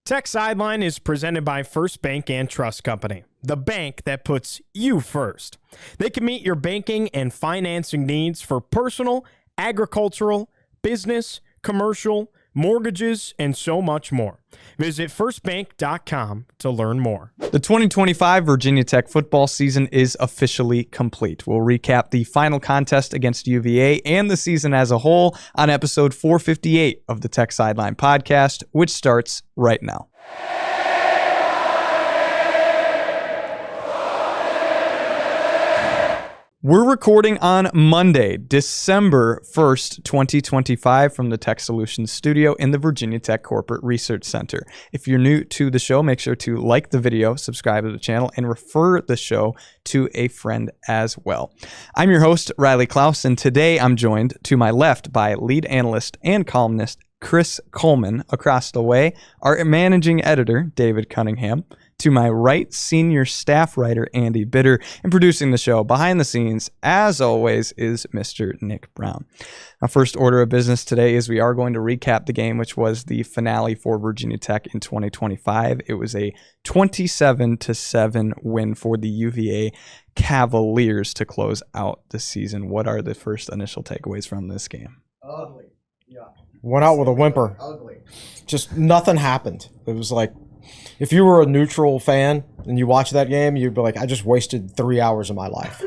Tech Sideline is presented by First Bank and Trust Company, the bank that puts you first. They can meet your banking and financing needs for personal, agricultural, business, commercial, mortgages, and so much more. Visit firstbank.com to learn more. The 2025 Virginia Tech football season is officially complete. We'll recap the final contest against UVA and the season as a whole on episode 458 of the Tech Sideline podcast, which starts right now. We're recording on Monday, December 1st, 2025 from the Tech Solutions studio in the Virginia Tech Corporate Research Center. If you're new to the show, make sure to like the video, subscribe to the channel, and refer the show to a friend as well. I'm your host, Riley Klaus, and today I'm joined to my left by lead analyst and columnist Chris Coleman. Across the way, our managing editor, David Cunningham. To my right, senior staff writer Andy Bitter, and producing the show behind the scenes, as always, is Mr. Nick Brown. Our first order of business today is we are going to recap the game, which was the finale for Virginia Tech in 2025. It was a 27-7 win for the UVA Cavaliers to close out the season. What are the first initial takeaways from this game? Ugly. Yeah. Went out with a whimper. Ugly. Just nothing happened. It was like, if you were a neutral fan and you watch that game, you'd be like, I just wasted 3 hours of my life.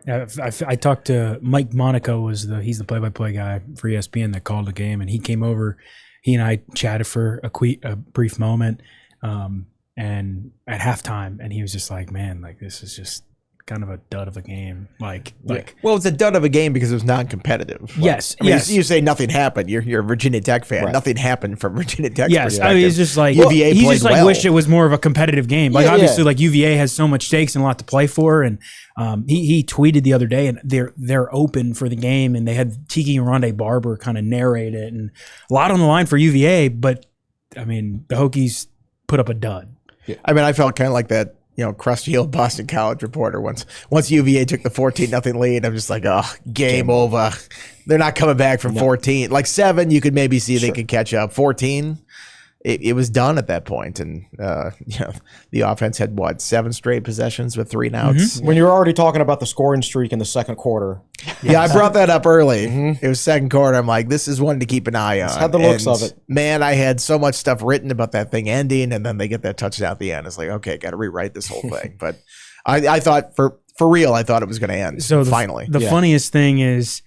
Yeah, I talked to Mike Monaco. He's the play-by-play guy for ESPN that called the game, and he came over. He and I chatted for a brief moment, and at halftime, and he was just like, "Man, like this is just kind of a dud of a game." Well, it's a dud of a game because it was non-competitive. Yes, I mean, yes. You say nothing happened. You're a Virginia Tech fan. Right. Nothing happened from Virginia Tech's Yes, perspective. I mean, it's just like UVA he played just like well. wished it was more of a competitive game. Like obviously, like UVA has so much stakes and a lot to play for, and he tweeted the other day, and they're open for the game, and they had Tiki and Rondé Barber kind of narrate it, and a lot on the line for UVA. But I mean, the Hokies put up a dud. Yeah. I mean, I felt kind of like that. Crusty-heeled Boston College reporter. Once UVA took the 14-0 lead, I'm just like, oh, game over. They're not coming back from 14. Like 7, you could maybe see they could catch up. 14, it was done at that point. And the offense had 7 straight possessions with 3 and outs. When you're already talking about the scoring streak in the second quarter. Yeah, I brought that up early. It was second quarter. I'm like, this is one to keep an eye on. Had the looks of it. Man, I had so much stuff written about that thing ending, and then they get that touchdown at the end. It's like, okay, got to rewrite this whole thing. But I thought, for real, I thought it was going to end. So finally. The funniest thing is,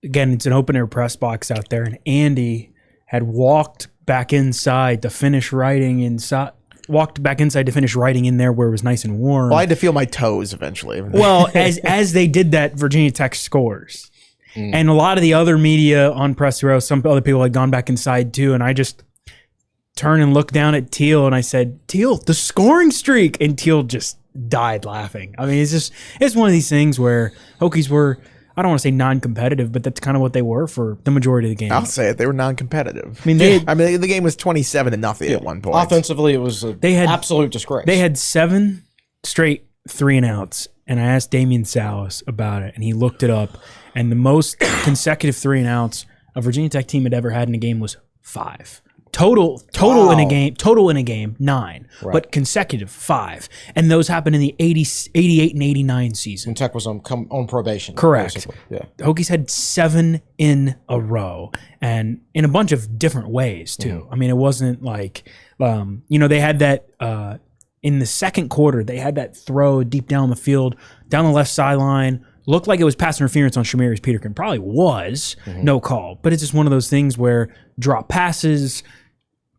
again, it's an open-air press box out there, and Andy had walked back inside to finish writing inside. Walked back inside to finish writing in there where it was nice and warm. Well, I had to feel my toes eventually. Well, as they did that, Virginia Tech scores. And a lot of the other media on press row, some other people had gone back inside too, and I just turned and looked down at Teal and I said, Teal, the scoring streak. And Teal just died laughing. I mean, it's one of these things where Hokies were, I don't want to say non-competitive, but that's kind of what they were for the majority of the game. I'll say it. They were non-competitive. I mean, the game was 27-0 at one point. Offensively, it was an absolute disgrace. They had 7 straight 3 and outs, and I asked Damian Salas about it, and he looked it up, and the most consecutive 3 and outs a Virginia Tech team had ever had in a game was 5. Total in a game 9, but consecutive 5, and those happened in the 88 and 89 season. When Tech was on probation. Correct. Basically. Yeah. The Hokies had 7 in a row, and in a bunch of different ways too. I mean, it wasn't like they had that in the second quarter. They had that throw deep down the field, down the left sideline. Looked like it was pass interference on Shamarius Peterkin. Probably was no call, but it's just one of those things where drop passes,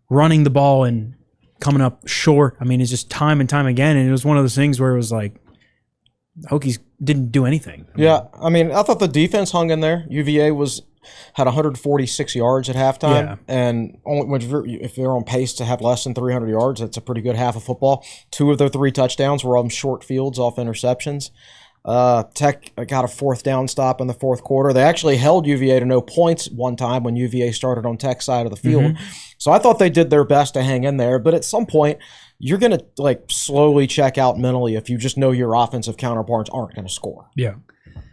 running the ball and coming up short. I mean, it's just time and time again. And it was one of those things where it was like, the Hokies didn't do anything. I mean, I thought the defense hung in there. UVA had 146 yards at halftime. And if they're on pace to have less than 300 yards, that's a pretty good half of football. 2 of their 3 touchdowns were on short fields off interceptions. Tech got a 4th down stop in the 4th quarter. They actually held UVA to no points one time when UVA started on Tech's side of the field. So I thought they did their best to hang in there. But at some point, you're going to slowly check out mentally if you just know your offensive counterparts aren't going to score. Yeah.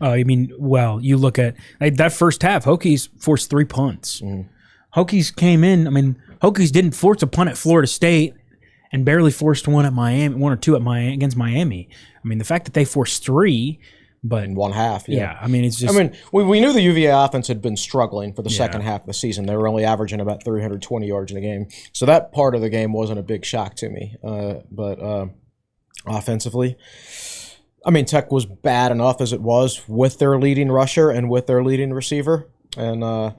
You look at that first half, Hokies forced 3 punts. Hokies came in, Hokies didn't force a punt at Florida State and barely forced one at Miami, one or two at against Miami. I mean, the fact that they forced 3, but in one half. yeah, I mean, it's just. I mean, we knew the UVA offense had been struggling for the second half of the season. They were only averaging about 320 yards in a game, so that part of the game wasn't a big shock to me. But offensively, I mean, Tech was bad enough as it was with their leading rusher and with their leading receiver, and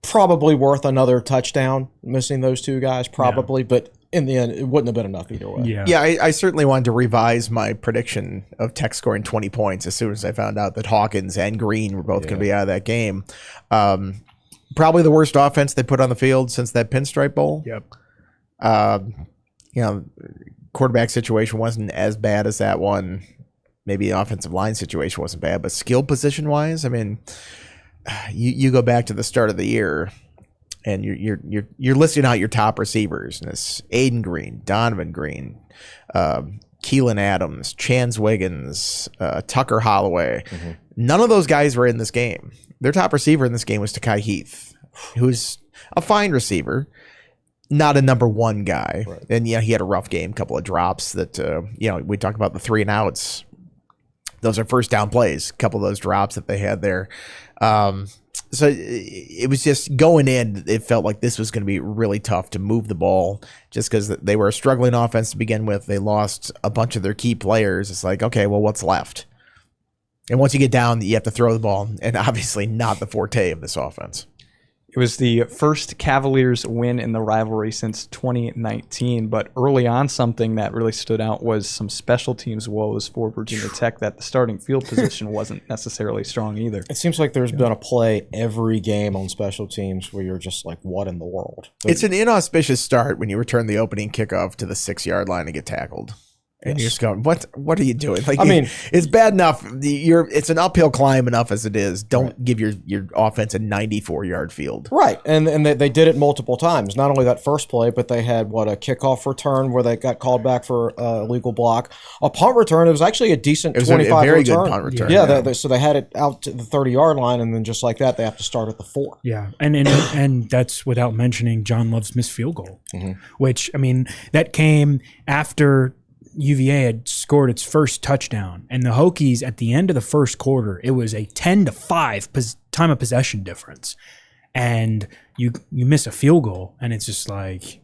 probably worth another touchdown. Missing those 2 guys, probably, but. In the end, it wouldn't have been enough either way. Yeah, I certainly wanted to revise my prediction of Tech scoring 20 points as soon as I found out that Hawkins and Green were both going to be out of that game. Probably the worst offense they put on the field since that Pinstripe Bowl. Yep. You know, quarterback situation wasn't as bad as that one. Maybe the offensive line situation wasn't bad, but skill position wise, I mean, you go back to the start of the year. And you're listing out your top receivers, and it's Aiden Green, Donovan Green, Keelan Adams, Chance Wiggins, Tucker Holloway. Mm-hmm. None of those guys were in this game. Their top receiver in this game was Takai Heath, who's a fine receiver, not a number 1 guy. Right. And yeah, he had a rough game, couple of drops that we talked about the 3 and outs. Those are first down plays. A couple of those drops that they had there. So it was just going in, it felt like this was going to be really tough to move the ball just because they were a struggling offense to begin with. They lost a bunch of their key players. It's like, okay, well, what's left? And once you get down, you have to throw the ball, and obviously not the forte of this offense. It was the first Cavaliers win in the rivalry since 2019, but early on something that really stood out was some special teams woes for Virginia Tech, that the starting field position wasn't necessarily strong either. It seems like there's been a play every game on special teams where you're just like, what in the world? It's an inauspicious start when you return the opening kickoff to the 6-yard line and get tackled. And you're just going, what are you doing? Like, I mean, it's bad enough. It's an uphill climb enough as it is. Don't give your offense a 94-yard field. Right, and they did it multiple times. Not only that first play, but they had, a kickoff return where they got called back for a illegal block. A punt return, it was actually a decent 25-yard return. Very good punt return. Yeah, so they had it out to the 30-yard line, and then just like that, they have to start at the 4. Yeah, and that's without mentioning John Love's missed field goal, which, I mean, that came after UVA had scored its first touchdown, and the Hokies at the end of the first quarter, it was a 10-5 time of possession difference, and you miss a field goal, and it's just like,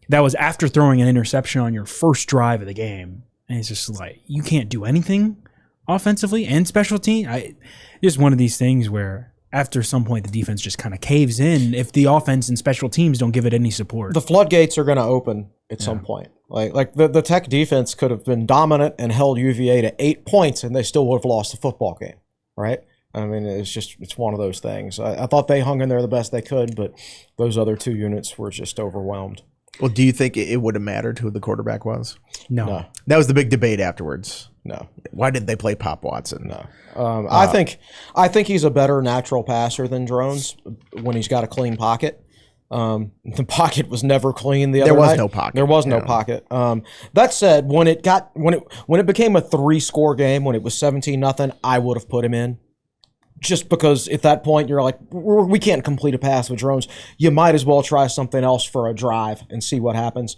that was after throwing an interception on your first drive of the game, and it's just like, you can't do anything offensively and special team. Just one of these things where after some point the defense just kind of caves in if the offense and special teams don't give it any support. The floodgates are going to open at some point. Like the Tech defense could have been dominant and held UVA to 8 points, and they still would have lost the football game, right? I mean, it's one of those things. I thought they hung in there the best they could, but those other 2 units were just overwhelmed. Well, do you think it would have mattered who the quarterback was? No. That was the big debate afterwards. No. Why didn't they play Pop Watson? No. I think he's a better natural passer than Drones when he's got a clean pocket. The pocket was never clean the other night. There was no pocket. That said, when it became a 3-score game, when it was 17-0, I would have put him in. Just because at that point you're like, we can't complete a pass with drones. You might as well try something else for a drive and see what happens.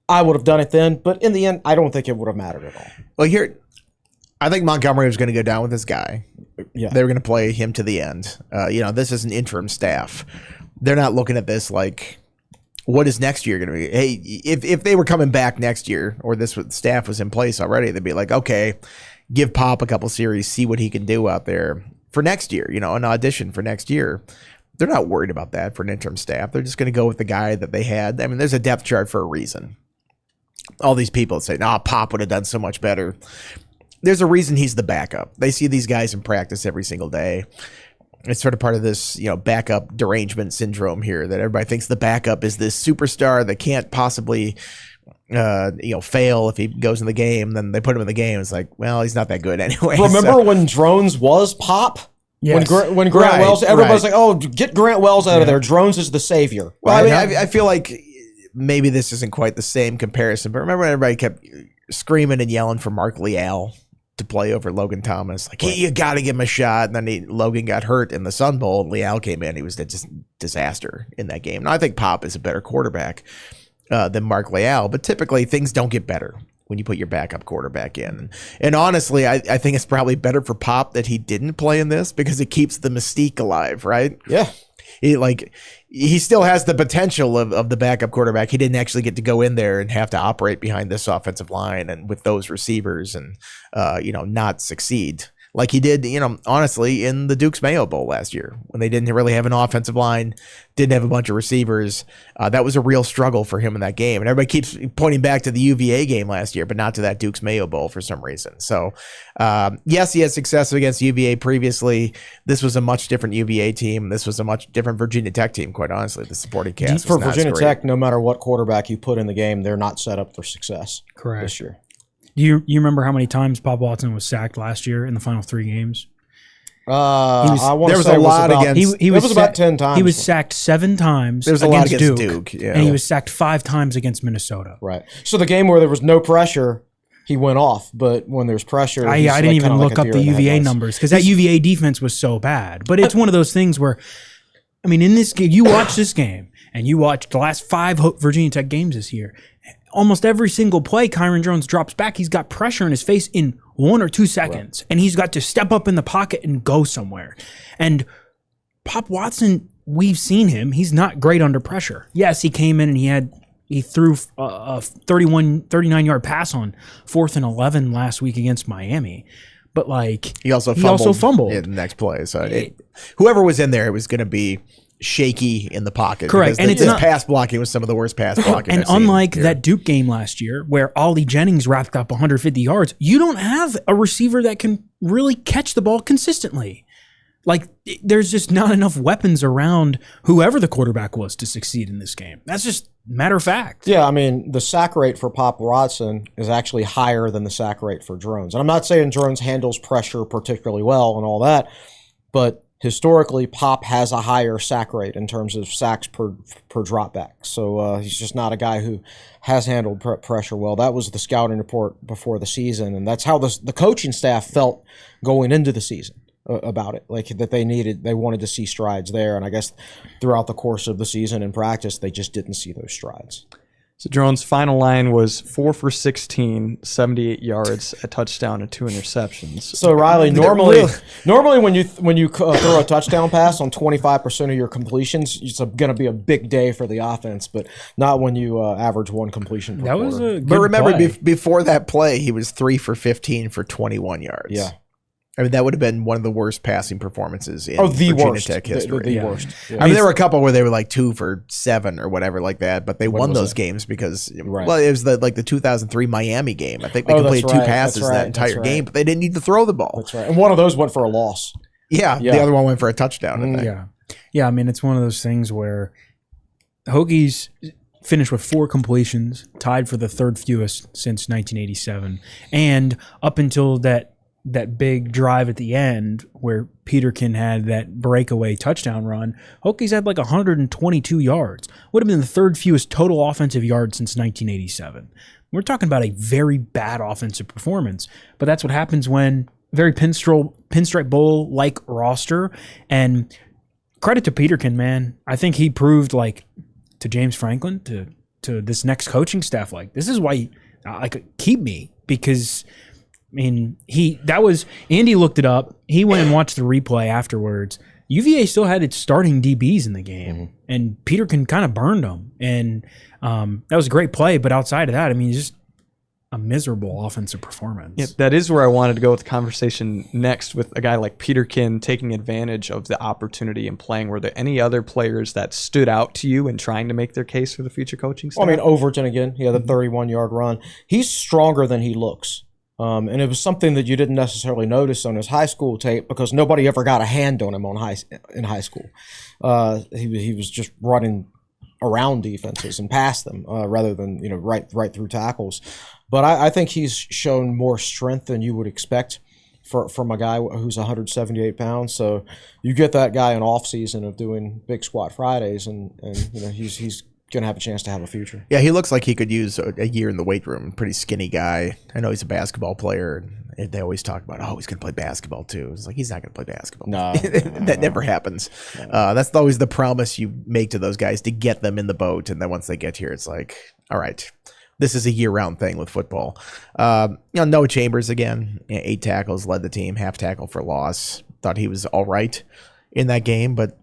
I would have done it then, but in the end, I don't think it would have mattered at all. Well, here, I think Montgomery was going to go down with this guy. Yeah, they were going to play him to the end. This is an interim staff. They're not looking at this like, what is next year going to be? Hey, if they were coming back next year, or this staff was in place already, they'd be like, okay, give Pop a couple series, see what he can do out there for next year. An audition for next year. They're not worried about that for an interim staff. They're just going to go with the guy that they had. I mean, there's a depth chart for a reason. All these people say, Pop would have done so much better. There's a reason he's the backup. They see these guys in practice every single day. It's sort of part of this, backup derangement syndrome here, that everybody thinks the backup is this superstar that can't possibly, fail if he goes in the game. Then they put him in the game. It's like, well, he's not that good anyway. Remember when Drones was Pop? Yes. When Grant Wells, everybody's like, oh, get Grant Wells out of there. Drones is the savior. Well, right? I feel like maybe this isn't quite the same comparison, but remember when everybody kept screaming and yelling for Mark Leal to play over Logan Thomas. Like, hey, you got to give him a shot. And then Logan got hurt in the Sun Bowl, and Leal came in. He was just disaster in that game. And I think Pop is a better quarterback than Mark Leal, but typically things don't get better when you put your backup quarterback in. And honestly, I think it's probably better for Pop that he didn't play in this because it keeps the mystique alive, right? Yeah. He still has the potential of the backup quarterback. He didn't actually get to go in there and have to operate behind this offensive line and with those receivers and, not succeed like he did, honestly, in the Duke's Mayo Bowl last year when they didn't really have an offensive line, didn't have a bunch of receivers. That was a real struggle for him in that game. And everybody keeps pointing back to the UVA game last year, but not to that Duke's Mayo Bowl for some reason. So, yes, he had success against UVA previously. This was a much different UVA team. This was a much different Virginia Tech team, quite honestly. The supporting cast for was not Virginia great. Tech, no matter what quarterback you put in the game, they're not set up for success this year. Do you remember how many times Pop Watson was sacked last year in the final 3 games? I want there to was say a lot about, against. He was about 10 times. He was sacked 7 times. There was a lot against Duke, yeah. And he was sacked 5 times against Minnesota. Right. So the game where there was no pressure, he went off. But when there's pressure, I he's didn't even kinda look like up the UVA numbers because that UVA defense was so bad. But it's one of those things where, I mean, in this game, you watch this game and you watch the last 5 Virginia Tech games this year. Almost every single play, Kyron Jones drops back. He's got pressure in his face in 1 or 2 seconds, and he's got to step up in the pocket and go somewhere. And Pop Watson, we've seen him. He's not great under pressure. Yes, he came in and he threw a 39-yard pass on 4th and 11 last week against Miami. But he also fumbled in the next play. So whoever was in there, it was going to be shaky in the pocket. Correct. And this pass blocking was some of the worst pass blocking. And unlike that Duke game last year where Ollie Jennings wrapped up 150 yards, you don't have a receiver that can really catch the ball consistently. There's just not enough weapons around whoever the quarterback was to succeed in this game. That's just matter of fact. Yeah, I mean, the sack rate for Pop Watson is actually higher than the sack rate for Drones. And I'm not saying Drones handles pressure particularly well and all that, but historically, Pop has a higher sack rate in terms of sacks per drop back. So he's just not a guy who has handled pressure well. That was the scouting report before the season, and that's how the coaching staff felt going into the season about it, that they wanted to see strides there. And I guess throughout the course of the season in practice, they just didn't see those strides. So Drone's final line was 4 for 16, 78 yards, a touchdown, and 2 interceptions. So Riley, normally when you throw a touchdown pass on 25% of your completions, it's going to be a big day for the offense, but not when you average 1 completion per quarter. Was a good But remember, play. before that play, he was 3 for 15 for 21 yards. Yeah. I mean, that would have been one of the worst passing performances in the Virginia worst. Tech history. The worst. Yeah. I mean, there were a couple where they were 2 for 7 or whatever like that, but they won those games because, it was the 2003 Miami game. I think they completed 2 passes that entire game, but they didn't need to throw the ball. That's right. And one of those went for a loss. Yeah, the other one went for a touchdown. I think. Yeah, I mean, it's one of those things where the Hokies finished with 4 completions, tied for the 3rd fewest since 1987. And up until that big drive at the end where Peterkin had that breakaway touchdown run, Hokies had 122 yards. Would have been the 3rd fewest total offensive yards since 1987. We're talking about a very bad offensive performance, but that's what happens when very pinstripe bowl-like roster. And credit to Peterkin, man. I think he proved to James Franklin, to this next coaching staff, this is why keep me, because I mean, Andy looked it up. He went and watched the replay afterwards. UVA still had its starting DBs in the game, and Peterkin kind of burned them. And that was a great play, but outside of that, I mean, just a miserable offensive performance. Yeah, that is where I wanted to go with the conversation next with a guy like Peterkin taking advantage of the opportunity and playing. Were there any other players that stood out to you in trying to make their case for the future coaching staff? Well, I mean, Overton again. He had the 31-yard run. He's stronger than he looks. And it was something that you didn't necessarily notice on his high school tape because nobody ever got a hand on him in high school. He was just running around defenses and past them rather than right through tackles. But I think he's shown more strength than you would expect from a guy who's 178 pounds. So you get that guy in off season of doing big squat Fridays, and he's going to have a chance to have a future. Yeah, he looks like he could use a year in the weight room. Pretty skinny guy. I know he's a basketball player. they always talk about, oh, he's going to play basketball too. It's like, he's not going to play basketball. No. That never happens. That's always the promise you make to those guys to get them in the boat. And then once they get here, it's like, all right, this is a year-round thing with football. Noah Chambers, again, 8 tackles, led the team, half tackle for loss. Thought he was all right in that game. But,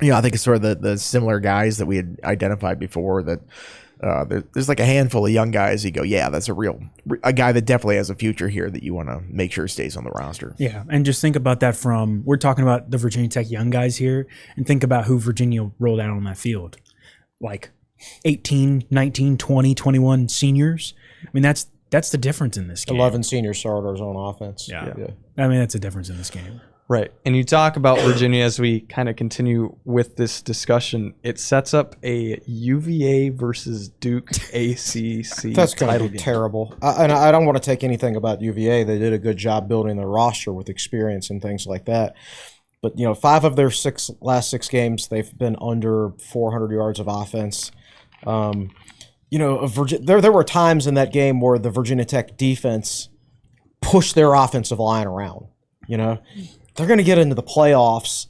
I think it's sort of the similar guys that we had identified before that there's like a handful of young guys you go, yeah, that's a guy that definitely has a future here that you want to make sure stays on the roster. Yeah, and just think about that we're talking about the Virginia Tech young guys here, and think about who Virginia rolled out on that field. Like 18, 19, 20, 21 seniors. I mean, that's the difference in this game. 11 senior starters on offense. Yeah. I mean, that's the difference in this game. Right. And you talk about Virginia as we kind of continue with this discussion. It sets up a UVA versus Duke ACC. That's going to title be game. terrible. And I don't want to take anything about UVA. They did a good job building their roster with experience and things like that. But, 5 of their last 6 games, they've been under 400 yards of offense. There were times in that game where the Virginia Tech defense pushed their offensive line around, They're going to get into the playoffs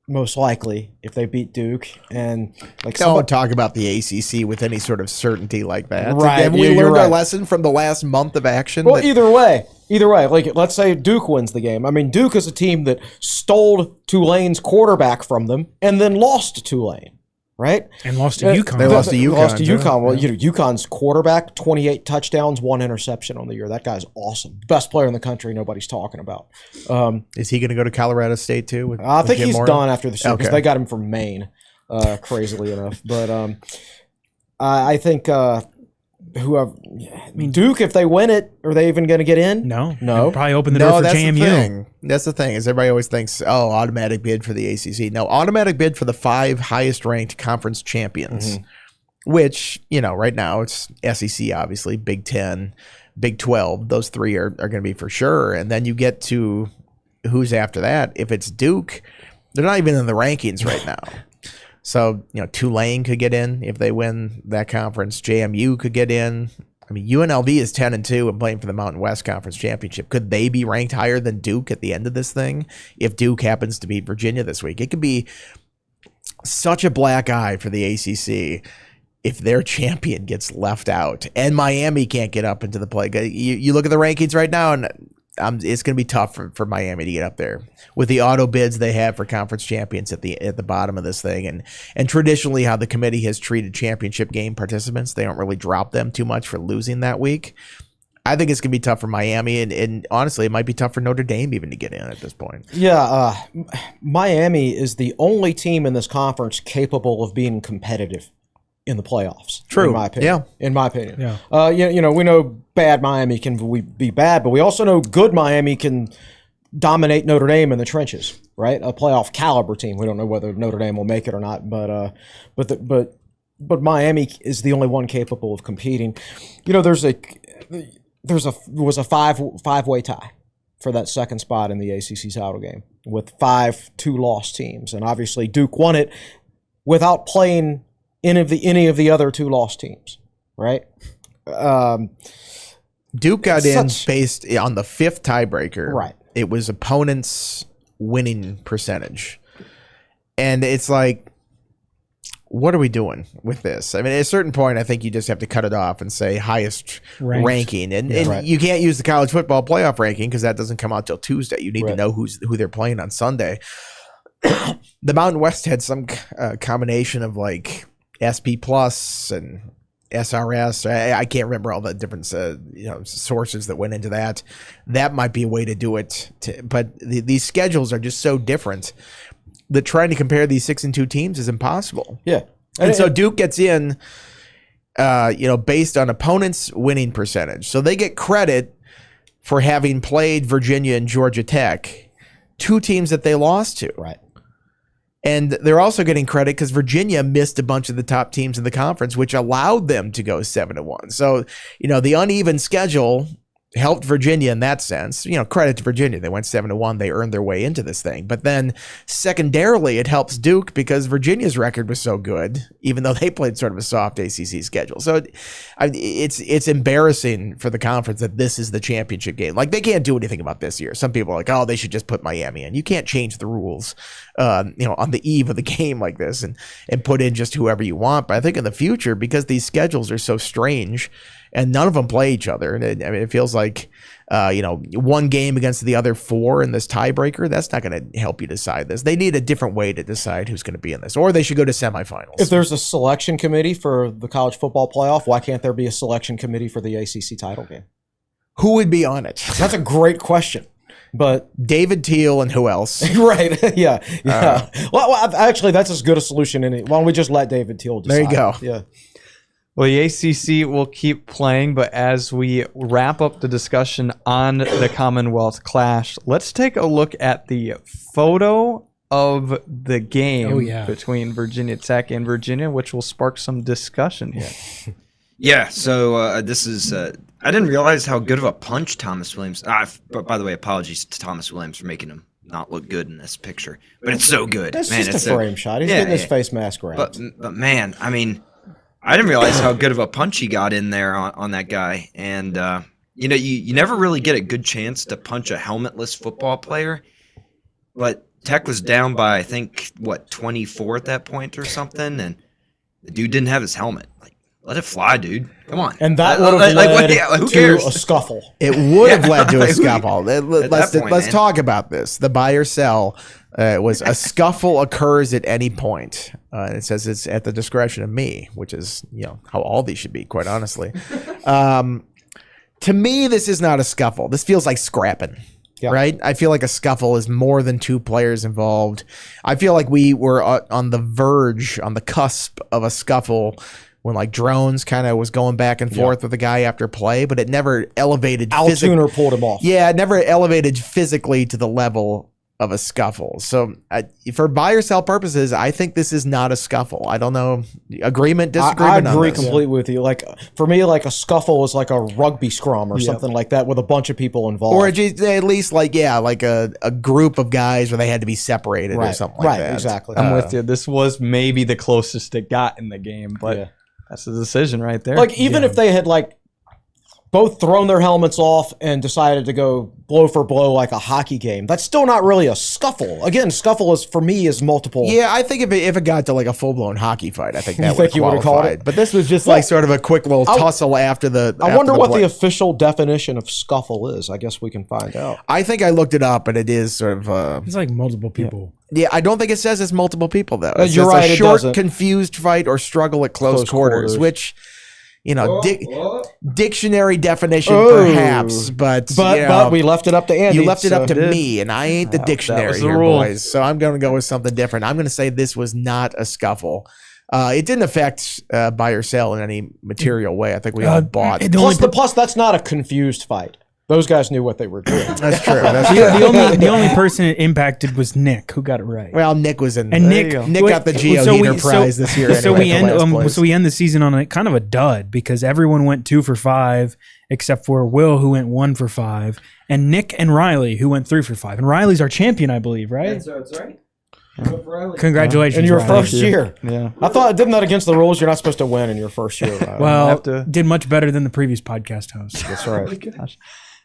most likely if they beat Duke, and don't talk about the ACC with any sort of certainty like that. Right? Have we learned our lesson from the last month of action? Well, either way, like let's say Duke wins the game. I mean, Duke is a team that stole Tulane's quarterback from them and then lost to Tulane. Right? And lost to UConn. They lost to UConn. Lost to UConn. Well, UConn's quarterback, 28 touchdowns, 1 interception on the year. That guy's awesome. Best player in the country nobody's talking about. Is he going to go to Colorado State too? I think he's done after the season because Okay. they got him from Maine, crazily enough. But I think Duke, if they win it, are they even going to get in? No. No. Probably open the door for that's JMU. the thing. That's the thing, is everybody always thinks, automatic bid for the ACC. No, automatic bid for the 5 highest-ranked conference champions, which, right now it's SEC, obviously, Big 10, Big 12. Those 3 are going to be for sure. And then you get to who's after that. If it's Duke, they're not even in the rankings right now. So, Tulane could get in if they win that conference. JMU could get in. I mean, UNLV is 10-2 and playing for the Mountain West Conference Championship. Could they be ranked higher than Duke at the end of this thing if Duke happens to beat Virginia this week? It could be such a black eye for the ACC if their champion gets left out and Miami can't get up into the play. You look at the rankings right now, and it's going to be tough for Miami to get up there with the auto bids they have for conference champions at the bottom of this thing, and traditionally how the committee has treated championship game participants. They don't really drop them too much for losing that week. I think it's going to be tough for Miami, and honestly, it might be tough for Notre Dame even to get in at this point. Yeah, Miami is the only team in this conference capable of being competitive in the playoffs. True. In my opinion. Yeah. In my opinion. Yeah. We know bad Miami can be bad, but we also know good Miami can dominate Notre Dame in the trenches, right? A playoff caliber team. We don't know whether Notre Dame will make it or not, but Miami is the only one capable of competing. Was a five-way tie for that second spot in the ACC title game with 5 2-loss teams, and obviously Duke won it without playing any of the other 2-loss teams, right? Duke got in based on the 5th tiebreaker. Right. It was opponent's winning percentage. And it's like, what are we doing with this? I mean, at a certain point, I think you just have to cut it off and say highest ranking. And you can't use the college football playoff ranking because that doesn't come out till Tuesday. You need to know who they're playing on Sunday. The Mountain West had some combination of like SP Plus and SRS. I can't remember all the different sources that went into that. That might be a way to do it. But these schedules are just so different that trying to compare these 6-2 teams is impossible. Yeah. And so Duke gets in, based on opponents' winning percentage. So they get credit for having played Virginia and Georgia Tech, 2 teams that they lost to. Right. And they're also getting credit because Virginia missed a bunch of the top teams in the conference, which allowed them to go 7-1. So, the uneven schedule helped Virginia in that sense. Credit to Virginia. They went 7-1. They earned their way into this thing. But then secondarily, it helps Duke because Virginia's record was so good, even though they played sort of a soft ACC schedule. So it's embarrassing for the conference that this is the championship game. Like, they can't do anything about this year. Some people are like, oh, they should just put Miami in. You can't change the rules, on the eve of the game like this and put in just whoever you want. But I think in the future, because these schedules are so strange, and none of them play each other. And it feels like, one game against the other 4 in this tiebreaker, that's not going to help you decide this. They need a different way to decide who's going to be in this, or they should go to semifinals. If there's a selection committee for the college football playoff, why can't there be a selection committee for the ACC title game? Who would be on it? That's a great question. But David Teal and who else? Right. Yeah. Well, actually, that's as good a solution. Why don't we just let David Teal decide? There you go. Yeah. Well, the ACC will keep playing, but as we wrap up the discussion on the Commonwealth Clash, let's take a look at the photo of the game between Virginia Tech and Virginia, which will spark some discussion here. Yeah, so this is I didn't realize how good of a punch Thomas Williams. But by the way, apologies to Thomas Williams for making him not look good in this picture, but it's so good. It's man, just a frame shot. He's getting his face mask wrapped. But man, I mean, I didn't realize how good of a punch he got in there on that guy. And you never really get a good chance to punch a helmetless football player. But Tech was down by, I think, 24 at that point or something, and the dude didn't have his helmet. Like, let it fly, dude. Come on. And that would have led to a scuffle. It would have led to a scuffle. Let's talk about this. The buy or sell was a scuffle occurs at any point. It says it's at the discretion of me, which is how all these should be, quite honestly. To me, this is not a scuffle. This feels like scrapping. Yeah. Right? I feel like a scuffle is more than 2 players involved. I feel like we were on the verge, on the cusp of a scuffle when like Drones kind of was going back and forth with the guy after play, but it never elevated. Altuner pulled him off. Yeah, it never elevated physically to the level of a scuffle. So for buy or sell purposes, I think this is not a scuffle. I don't know. Agreement, disagreement. I agree completely with you. Like for me, like a scuffle is like a rugby scrum or something like that with a bunch of people involved. Or at least like a group of guys where they had to be separated or something like that. Right, exactly. I'm with you. This was maybe the closest it got in the game, but that's the decision right there. Like even if they had like both thrown their helmets off and decided to go blow for blow like a hockey game, that's still not really a scuffle. Again, scuffle is for me is multiple. Yeah, I think if it got to like a full blown hockey fight, I think that would have called it. But this was just like sort of a quick little tussle after the. I wonder what the official definition of scuffle is. I guess we can find out. I think I looked it up, and it is sort of. It's like multiple people. Yeah, I don't think it says it's multiple people though. You're right. A short, confused fight or struggle at close quarters, which. Dictionary definition perhaps, but we left it up to Andy. You left it up to me, and I ain't the dictionary here, boys. So I'm going to go with something different. I'm going to say this was not a scuffle. It didn't affect buy or sell in any material way. I think we all bought. Plus, that's not a confused fight. Those guys knew what they were doing. That's true. The only person it impacted was Nick, who got it right. Well, Nick was in. And Nick got the Geo Heater prize this year. So we end the season on a kind of a dud because everyone went 2 for 5 except for Will, who went 1 for 5, and Nick and Riley, who went 3 for 5. And Riley's our champion, I believe, right? That's right. Congratulations! In your Riley. first year. Yeah. I thought, didn't that against the rules? You're not supposed to win in your first year. Well, did much better than the previous podcast host. That's right. Oh my gosh.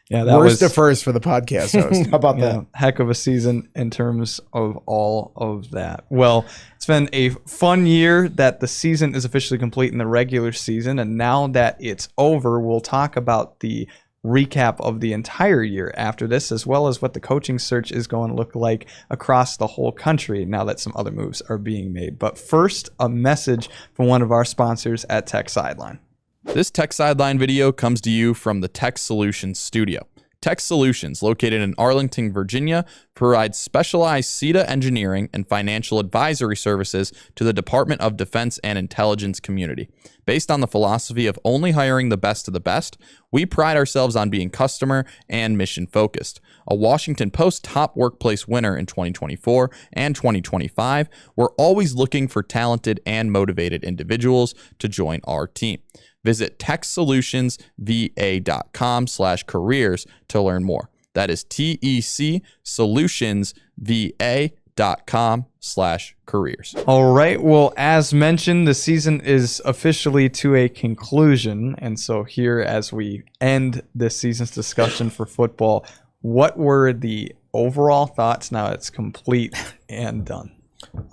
Yeah, that was the first for the podcast host. How about that? Heck of a season in terms of all of that. Well, it's been a fun year that the season is officially complete in the regular season. And now that it's over, we'll talk about the recap of the entire year after this, as well as what the coaching search is going to look like across the whole country now that some other moves are being made. But first, a message from one of our sponsors at Tech Sideline. This Tech Sideline video comes to you from the Tech Solutions studio. Tech Solutions, located in Arlington, Virginia, provides specialized CETA engineering and financial advisory services to the Department of Defense and Intelligence community. Based on the philosophy of only hiring the best of the best, we pride ourselves on being customer and mission focused. A Washington Post top workplace winner in 2024 and 2025, we're always looking for talented and motivated individuals to join our team. Visit techsolutionsva.com/careers to learn more. That is TECsolutionsva.com/careers. All right. Well, as mentioned, the season is officially to a conclusion. And so here, as we end this season's discussion for football, what were the overall thoughts now it's complete and done?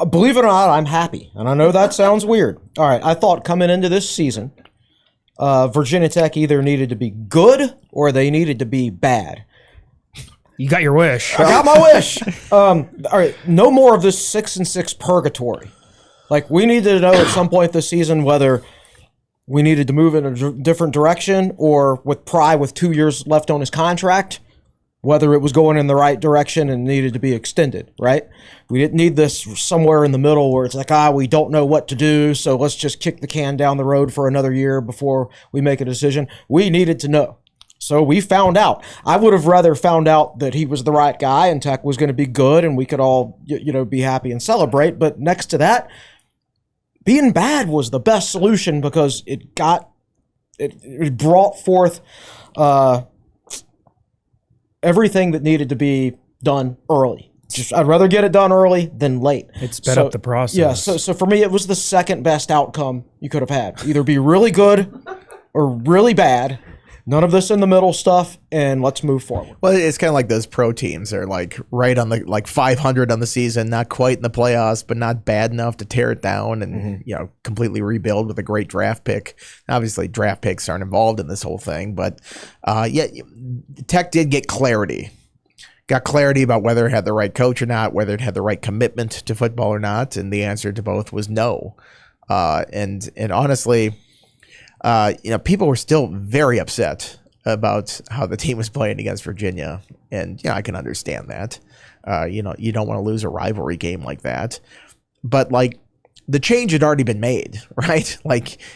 Believe it or not, I'm happy. And I know that sounds weird. All right, I thought coming into this season, Virginia Tech either needed to be good or they needed to be bad. You got your wish. I got my wish. All right, no more of this 6-6 purgatory. Like, we needed to know at some point this season whether we needed to move in a different direction, or with Pry with 2 years left on his contract, whether it was going in the right direction and needed to be extended, right? We didn't need this somewhere in the middle where it's like, we don't know what to do, so let's just kick the can down the road for another year before we make a decision. We needed to know. So we found out. I would have rather found out that he was the right guy and Tech was going to be good and we could all, be happy and celebrate. But next to that, being bad was the best solution because it brought forth everything that needed to be done early. I'd rather get it done early than late. It sped up the process. Yeah, so for me, it was the second best outcome you could have had. Either be really good or really bad. None of this in the middle stuff, and let's move forward. Well, it's kind of like those pro teams. They're like right on the 500 on the season, not quite in the playoffs, but not bad enough to tear it down and completely rebuild with a great draft pick. Obviously, draft picks aren't involved in this whole thing, but Tech did get clarity. Got clarity about whether it had the right coach or not, whether it had the right commitment to football or not, and the answer to both was no. And honestly, people were still very upset about how the team was playing against Virginia. And, I can understand that. You don't want to lose a rivalry game like that. But, the change had already been made, right?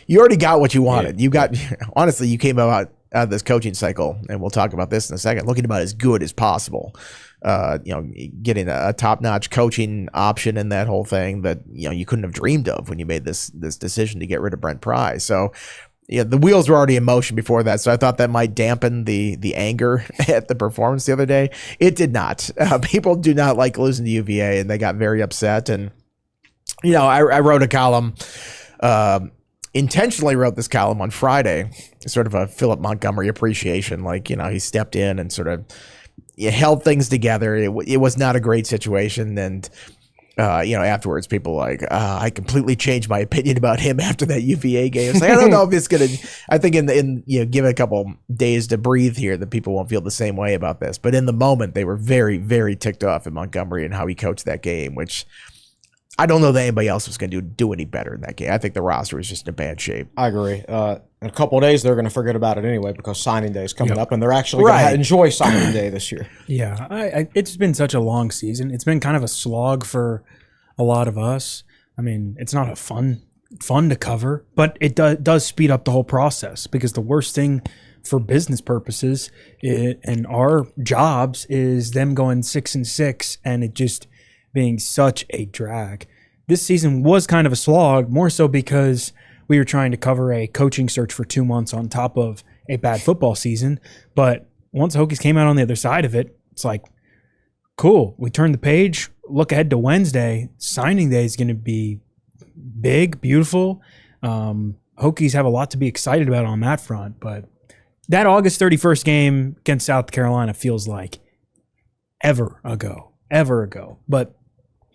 You already got what you wanted. You got, honestly, you came out of this coaching cycle, and we'll talk about this in a second, looking about as good as possible. Getting a top-notch coaching option in that whole thing that, you couldn't have dreamed of when you made this decision to get rid of Brent Pry. So, the wheels were already in motion before that, so I thought that might dampen the anger at the performance the other day. It did not. People do not like losing to UVA, and they got very upset. And, I wrote a column, intentionally wrote this column on Friday, sort of a Philip Montgomery appreciation. He stepped in and sort of held things together. It was not a great situation, and afterwards, people were like, I completely changed my opinion about him after that UVA game. It's I don't know if it's gonna. I think give it a couple days to breathe here, that people won't feel the same way about this. But in the moment, they were very, very ticked off at Montgomery and how he coached that game, which I don't know that anybody else was going to do any better in that game. I think the roster was just in bad shape. I agree. In a couple of days, they're going to forget about it anyway because signing day is coming up, and they're actually going to enjoy signing day this year. Yeah, it's been such a long season. It's been kind of a slog for a lot of us. I mean, it's not a fun to cover, but it does speed up the whole process, because the worst thing for business purposes and our jobs is them going 6-6 and it just being such a drag. This season was kind of a slog, more so because we were trying to cover a coaching search for 2 months on top of a bad football season. But once Hokies came out on the other side of it, it's like, cool. We turned the page, look ahead to Wednesday. Signing day is going to be big, beautiful. Hokies have a lot to be excited about on that front. But that August 31st game against South Carolina feels like ever ago. But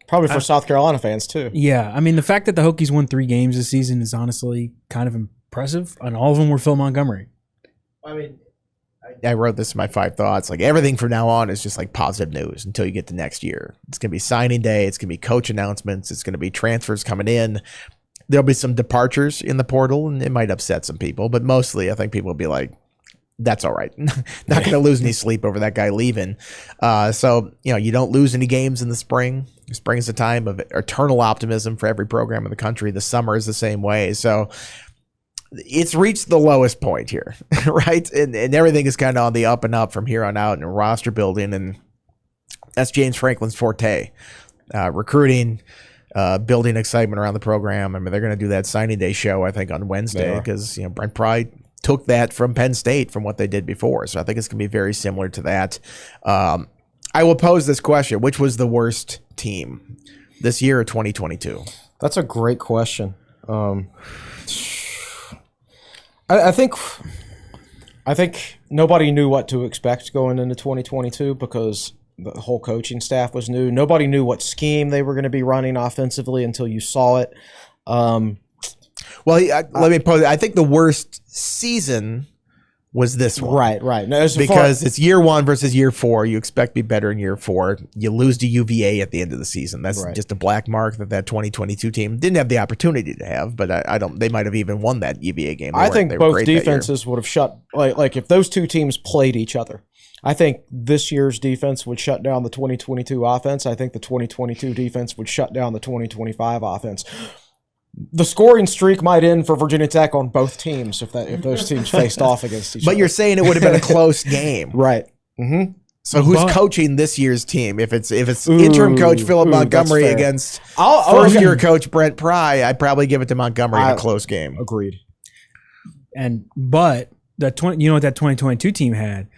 probably for South Carolina fans too. Yeah, I mean, the fact that the Hokies won 3 games this season is honestly kind of impressive, and all of them were Phil Montgomery. I mean, I wrote this in my 5 thoughts. Everything from now on is just positive news until you get to next year. It's going to be signing day. It's going to be coach announcements. It's going to be transfers coming in. There'll be some departures in the portal, and it might upset some people, but mostly I think people will be like, that's all right. Not going to lose any sleep over that guy leaving. So, you don't lose any games in the spring. Spring is a time of eternal optimism for every program in the country. The summer is the same way. So it's reached the lowest point here, right? And everything is kind of on the up and up from here on out in roster building. And that's James Franklin's forte. Recruiting, building excitement around the program. I mean, they're going to do that signing day show, I think, on Wednesday because Brent Pry took that from Penn State from what they did before. So I think it's going to be very similar to that. I will pose this question: which was the worst team this year or 2022? That's a great question. I think nobody knew what to expect going into 2022 because the whole coaching staff was new. Nobody knew what scheme they were going to be running offensively until you saw it. Well, let me pose it. I think the worst season was this one. Right. No, because it's year 1 versus year 4. You expect to be better in year 4. You lose to UVA at the end of the season. That's just a black mark that 2022 team didn't have the opportunity to have, but I don't. They might have even won that UVA game. I think both defenses would have shut like if those two teams played each other. I think this year's defense would shut down the 2022 offense. I think the 2022 defense would shut down the 2025 offense. The scoring streak might end for Virginia Tech on both teams if those teams faced off against each other. But you're saying it would have been a close game, right? Mm-hmm. So who's coaching this year's team? If it's interim coach Philip Montgomery against first year coach Brent Pry, I'd probably give it to Montgomery in a close game. Agreed. But what that 2022 team had?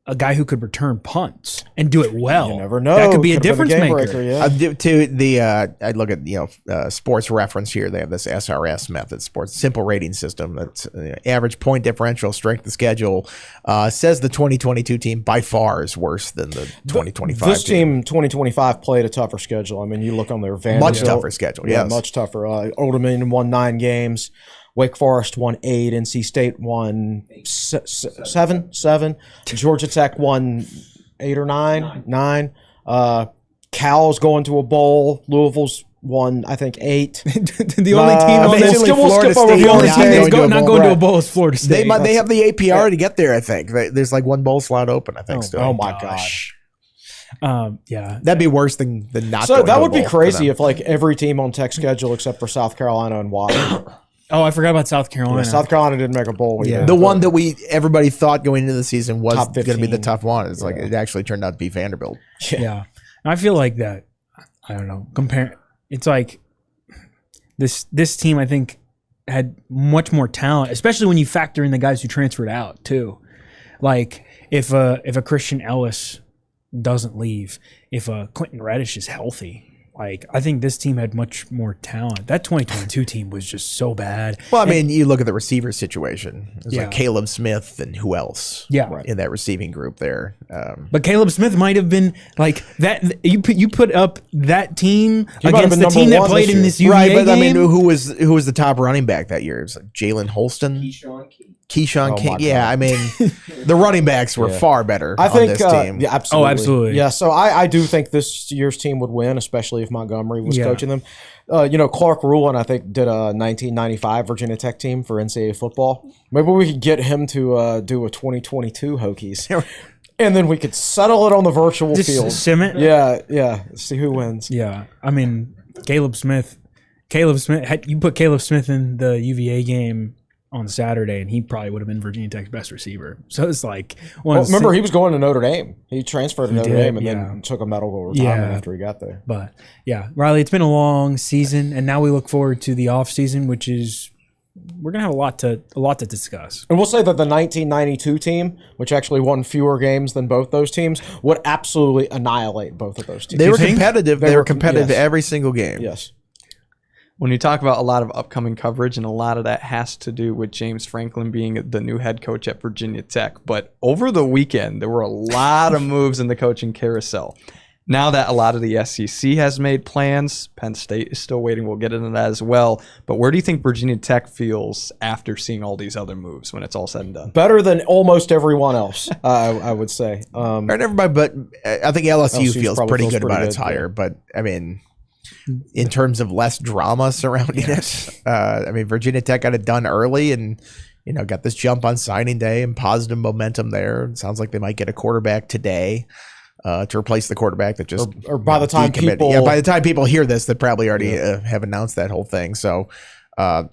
A guy who could return punts and do it well. You never know. That could be a difference maker. Yeah. I look at Sports Reference here. They have this SRS method, Sports Simple Rating System. That's average point differential, strength of schedule. Says the 2022 team by far is worse than the 2025. This team 2025 played a tougher schedule. I mean, you look on their Vanderbilt, much tougher schedule. Yeah, much tougher. Old Dominion won 9 games. Wake Forest won 8. NC State won 7. Georgia Tech won 8 or 9. Cal's going to a bowl. Louisville's won, I think, 8. The only team that's not going to a bowl is Florida State. They have the APR to get there. I think there's like one bowl slot open. I think. Oh my gosh. Yeah, that'd be worse than not. So that would be crazy if like every team on Tech's schedule except for South Carolina and Washington. Oh, I forgot about South Carolina. Yeah, South Carolina didn't make a bowl. Yeah. The one that everybody thought going into the season was going to be the tough one. It's like it actually turned out to be Vanderbilt. Yeah. I feel like that. I don't know. It's like this team. I think had much more talent, especially when you factor in the guys who transferred out too. Like if a Christian Ellis doesn't leave, if a Quentin Reddish is healthy. Like, I think this team had much more talent. That 2022 team was just so bad. Well, I mean, you look at the receiver situation. It's like Caleb Smith and who else in that receiving group there. But Caleb Smith might have been like that. You put up that team against the team that played in this UVA game. But I mean, who was the top running back that year? It was like Jalen Holston? Keyshawn King. Yeah, I mean, the running backs were far better on this team. Yeah, absolutely. Oh, absolutely. Yeah, so I do think this year's team would win, especially if Montgomery was coaching them. Clark Rulin, I think, did a 1995 Virginia Tech team for NCAA football. Maybe we could get him to do a 2022 Hokies. And then we could settle it on the virtual field. Sim it? Yeah. See who wins. Yeah. I mean, Caleb Smith, you put Caleb Smith in the UVA game on Saturday, and he probably would have been Virginia Tech's best receiver. So it's like, remember he was going to Notre Dame. He transferred to Notre Dame and then took a medical retirement after he got there. But yeah, Riley, it's been a long season, and now we look forward to the off season, which is we're gonna have a lot to discuss. And we'll say that the 1992 team, which actually won fewer games than both those teams, would absolutely annihilate both of those teams. They were competitive. They were competitive every single game. Yes. When you talk about a lot of upcoming coverage, and a lot of that has to do with James Franklin being the new head coach at Virginia Tech. But over the weekend, there were a lot of moves in the coaching carousel. Now that a lot of the SEC has made plans, Penn State is still waiting. We'll get into that as well. But where do you think Virginia Tech feels after seeing all these other moves when it's all said and done? Better than almost everyone else, I would say. Everybody, but I think LSU feels pretty good about its hire. But I mean, in terms of less drama surrounding it, I mean, Virginia Tech got it done early and got this jump on signing day and positive momentum there. It sounds like they might get a quarterback today. To replace the quarterback that just or by the time people hear this, they probably already have announced that whole thing. So I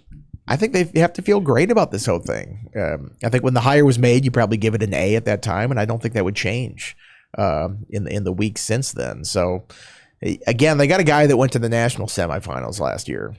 think they have to feel great about this whole thing. I think when the hire was made, you probably give it an A at that time, and I don't think that would change in the weeks since then. So Again, they got a guy that went to the national semifinals last year.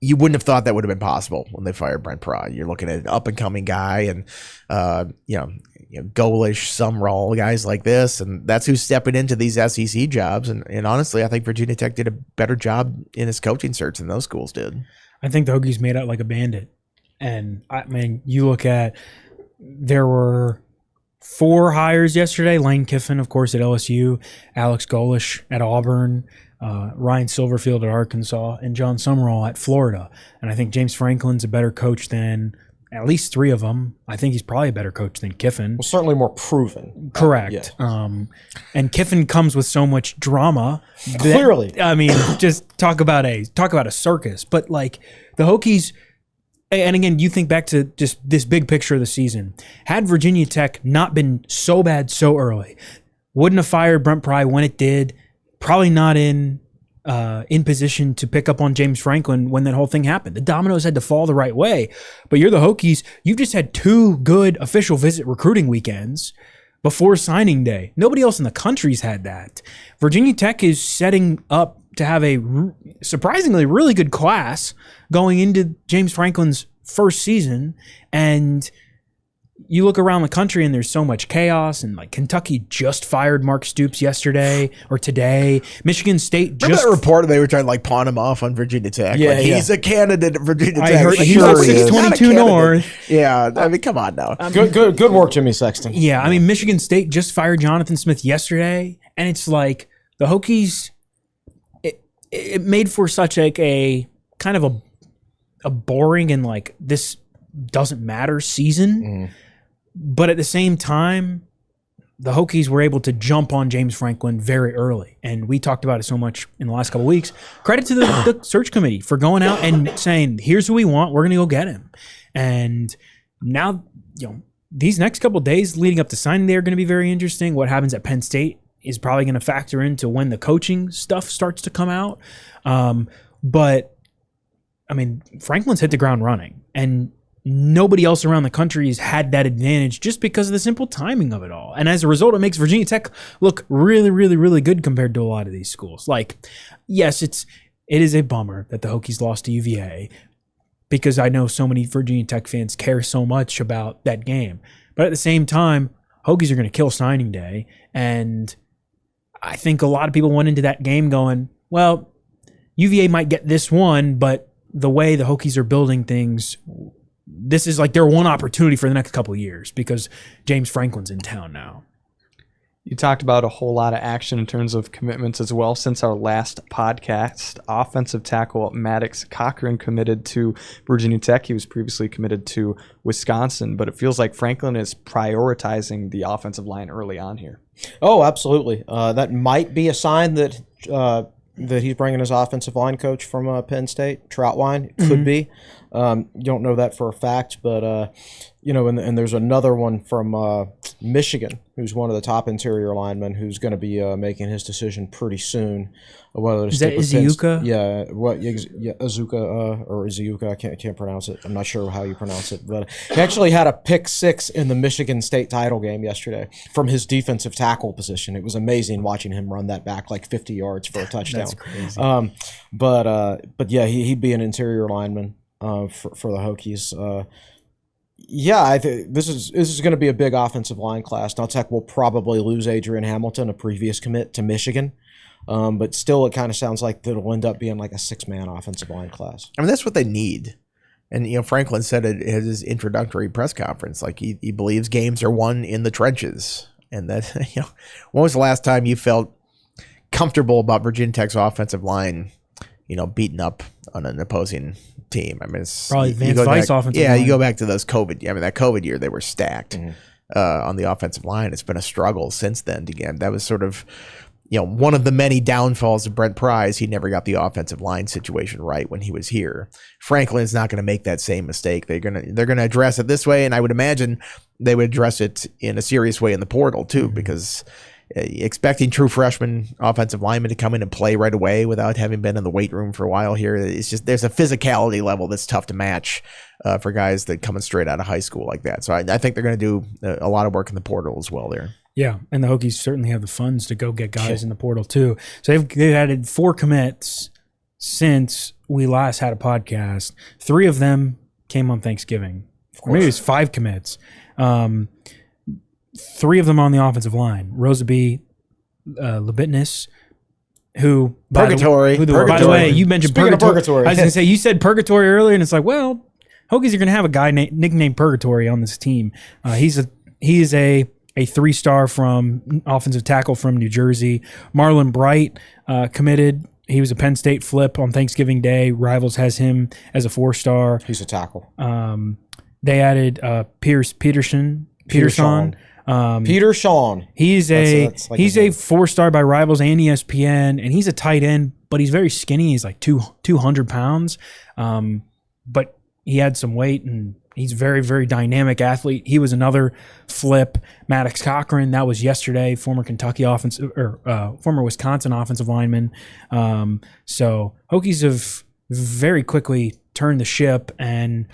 You wouldn't have thought that would have been possible when they fired Brent Pry. You're looking at an up-and-coming guy and, Golish, Sumrall, guys like this, and that's who's stepping into these SEC jobs. And honestly, I think Virginia Tech did a better job in his coaching search than those schools did. I think the Hokies made out like a bandit. And, you look at – there were 4 hires yesterday. Lane Kiffin, of course, at LSU, Alex Golish at Auburn, Ryan Silverfield at Arkansas, and John Sumrall at Florida. And I think James Franklin's a better coach than at least 3 of them. I think he's probably a better coach than Kiffin. Well, certainly more proven. Correct. And Kiffin comes with so much drama. Clearly. Just talk about a circus. But like the Hokies, and again, you think back to just this big picture of the season. Had Virginia Tech not been so bad so early, wouldn't have fired Brent Pry when it did. Probably not in position to pick up on James Franklin when that whole thing happened. The dominoes had to fall the right way. But you're the Hokies. You've just had 2 good official visit recruiting weekends before signing day. Nobody else in the country's had that. Virginia Tech is setting up to have a surprisingly really good class going into James Franklin's first season. And you look around the country and there's so much chaos, and like Kentucky just fired Mark Stoops yesterday or today. Michigan State Remember that report they were trying to like pawn him off on Virginia Tech? Yeah, he's a candidate at Virginia Tech. I heard he's Sure at he is. 622 North. Yeah, I mean, come on now. Good work, Jimmy Sexton. Yeah, Michigan State just fired Jonathan Smith yesterday, and it's like the Hokies. It made for such like a kind of a boring and like this doesn't matter season. But at the same time, the Hokies were able to jump on James Franklin very early. And we talked about it so much in the last couple of weeks. Credit to the search committee for going out and saying, here's who we want. We're going to go get him. And now, these next couple of days leading up to signing day are going to be very interesting. What happens at Penn State is probably going to factor into when the coaching stuff starts to come out. But, Franklin's hit the ground running. And nobody else around the country has had that advantage just because of the simple timing of it all. And as a result, it makes Virginia Tech look really, really, really good compared to a lot of these schools. Like, yes, it is a bummer that the Hokies lost to UVA because I know so many Virginia Tech fans care so much about that game. But at the same time, Hokies are going to kill signing day. And I think a lot of people went into that game going, well, UVA might get this one, but the way the Hokies are building things, this is like their one opportunity for the next couple of years because James Franklin's in town now. You talked about a whole lot of action in terms of commitments as well. Since our last podcast, offensive tackle Maddox Cochran committed to Virginia Tech. He was previously committed to Wisconsin, but it feels like Franklin is prioritizing the offensive line early on here. Oh, absolutely. That might be a sign that he's bringing his offensive line coach from Penn State, Troutwine. It could be. You don't know that for a fact, but and there's another one from Michigan, who's one of the top interior linemen, who's going to be making his decision pretty soon. Whether is that Izuka? Yeah, Izuka or Izuka? I can't pronounce it. I'm not sure how you pronounce it, but he actually had a pick 6 in the Michigan State title game yesterday from his defensive tackle position. It was amazing watching him run that back like 50 yards for a touchdown. That's crazy. But yeah, he'd be an interior lineman for the Hokies. I think this is going to be a big offensive line class. Now Tech will probably lose Adrian Hamilton, a previous commit to Michigan, but still it kind of sounds like it'll end up being like a 6-man offensive line class. That's what they need. And Franklin said it at his introductory press conference, like he believes games are won in the trenches. And that when was the last time you felt comfortable about Virginia Tech's offensive line, beating up on an opposing team? It's probably Vance Vice offensive line. You go back to those COVID. That COVID year they were stacked on the offensive line. It's been a struggle since then. Again, that was sort of one of the many downfalls of Brent Pry. He never got the offensive line situation right when he was here. Franklin's not going to make that same mistake. They're gonna address it this way, and I would imagine they would address it in a serious way in the portal too, because expecting true freshman offensive linemen to come in and play right away without having been in the weight room for a while here, it's just there's a physicality level that's tough to match for guys that coming straight out of high school like that. So I think they're going to do a lot of work in the portal as well there. Yeah, and the Hokies certainly have the funds to go get guys in the portal too. So they've added 4 commits since we last had a podcast. 3 of them came on Thanksgiving. Or maybe it was 5 commits. 3 of them on the offensive line. Rosabee, Lebitness, who Purgatory. By the way, you mentioned Speaking of Purgatory. Purgatory. I was going to say, you said Purgatory earlier, and it's like, well, Hokies are going to have a guy nicknamed Purgatory on this team. He is a 3-star from offensive tackle from New Jersey. Marlon Bright committed. He was a Penn State flip on Thanksgiving Day. Rivals has him as a 4-star. He's a tackle. They added Peterson. Peter Sean. He's a 4-star by Rivals and ESPN, and he's a tight end, but he's very skinny. He's like 200 pounds, but he had some weight, and he's a very, very dynamic athlete. He was another flip. Maddox Cochran, that was yesterday, former Wisconsin offensive lineman. So Hokies have very quickly turned the ship, and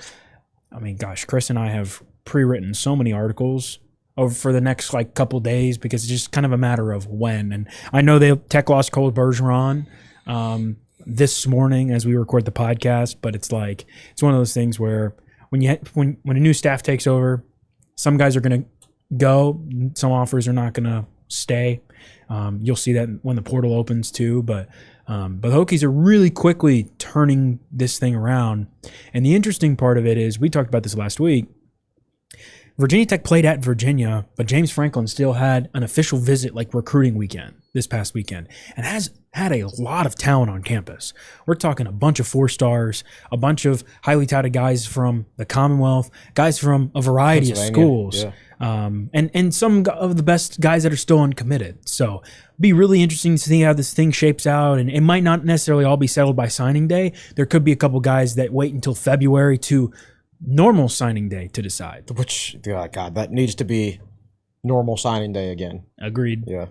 I mean, gosh, Chris and I have pre-written so many articles over for the next couple days because it's just kind of a matter of when. And I know Tech lost Cole Bergeron this morning as we record the podcast, but it's one of those things where when a new staff takes over, some guys are going to go, some offers are not going to stay. You'll see that when the portal opens too, but the Hokies are really quickly turning this thing around. And the interesting part of it is, we talked about this last week, Virginia Tech played at Virginia, but James Franklin still had an official visit recruiting weekend this past weekend and has had a lot of talent on campus. We're talking a bunch of 4-stars, a bunch of highly touted guys from the Commonwealth, guys from a variety of schools, and some of the best guys that are still uncommitted. So be really interesting to see how this thing shapes out, and it might not necessarily all be settled by signing day. There could be a couple guys that wait until February to normal signing day to decide. Which, God, that needs to be normal signing day again. Agreed. Yeah.